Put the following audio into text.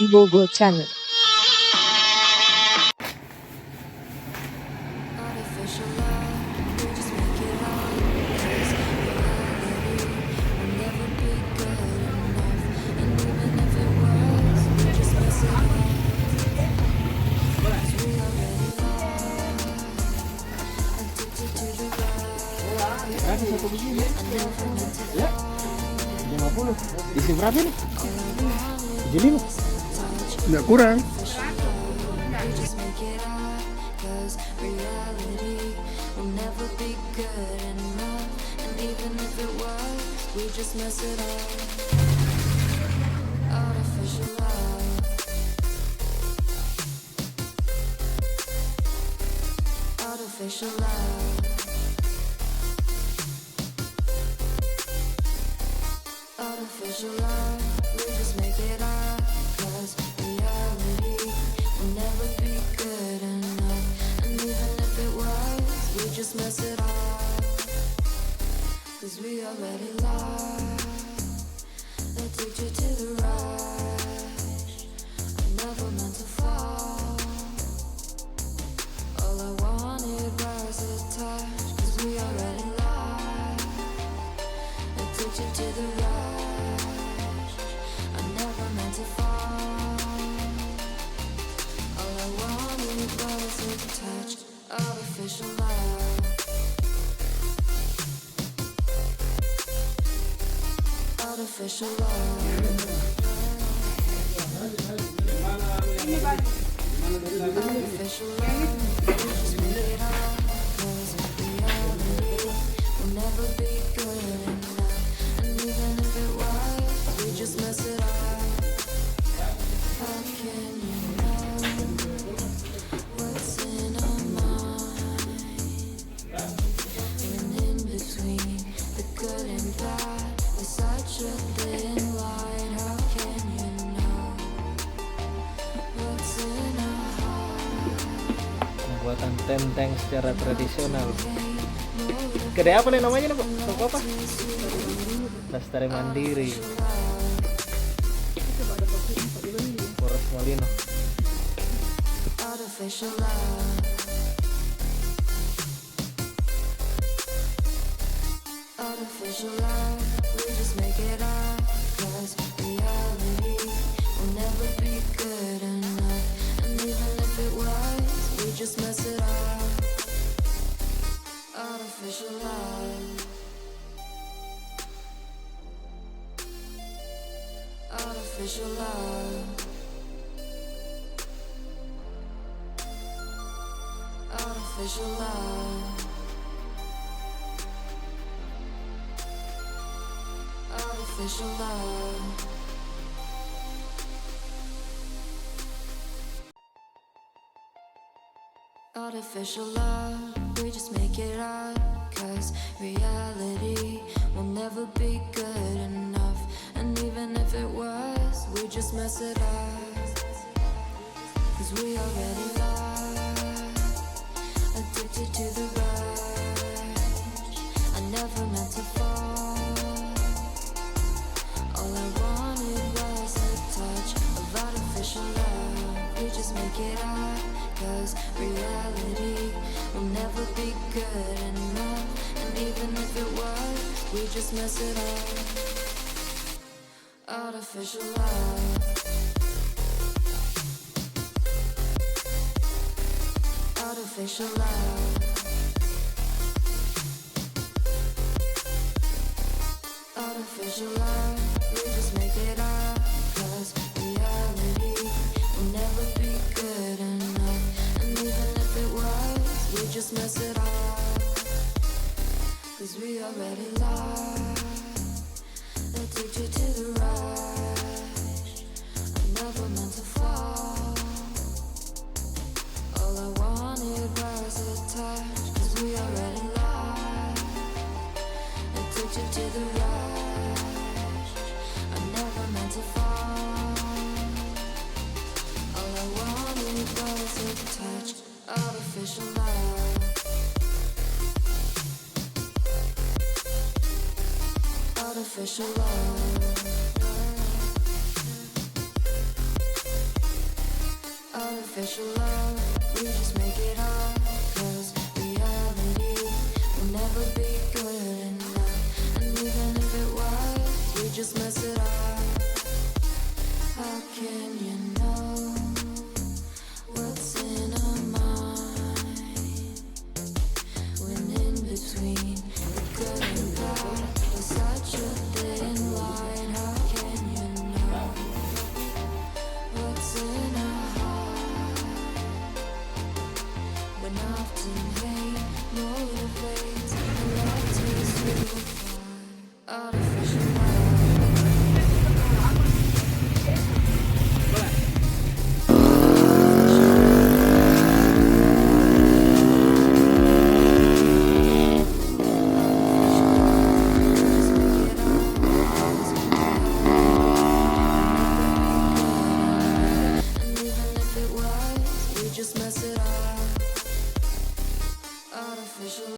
Google channel. Berapa satu begini? Ya, 50. Isi berapa nih? 75. Nggak kurang. Artificial love, artificial love, we just make it up. 'Cause reality will never be good enough. And even if it was, we just mess it up. 'Cause we already lost. Addicted to the rush. I never meant to fall. All I wanted was a touch. 'Cause we already lost. Addicted to the rush. I never meant to fall. All I wanted was a touch. Artificial love. Artificial love. Artificial love. We just make it up. 'Cause reality will never be good enough. And even if it was, we just mess it up. How can you know what's in our mind? When in between the good and bad, there's such a thin line. How can you know what's in our heart? Pembuatan tenteng secara tradisional. Kedai apa nih namanya nih, Pak? Toko apa? Lestari Mandiri. Poros Malino. Artificial love. Artificial love, we just make it up. 'Cause reality will never be good enough. And even if it was, we just mess it up. Artificial love. Artificial love. Artificial love. Artificial love. Artificial love, we just make it up. 'Cause reality will never be good enough. And even if it was, we just mess it up. 'Cause we already lost. Addicted to the rush. I never meant to fall. All I wanted was a touch of artificial love. We just make it up. 'Cause reality will never be good enough. And even if it was, we just mess it up. Artificial love. Artificial love. Artificial love, we just make it up. 'Cause reality will never be good enough. And even if it was, we just mess it up. 'Cause we already lost. Addicted to the rush. I never meant to fall. All I wanted was a touch. 'Cause we already lost. Addicted to the rush. I never meant to fall. All I wanted was a touch. Artificial love. Artificial love. Artificial love, we just make it up. 'Cause reality will never be good enough. And even if it was, we just mess it up. How can you know what's in our mind when in between the good and bad is such a thin line? How can you know what's in our heart when often hate motivates and love takes you far? Artificial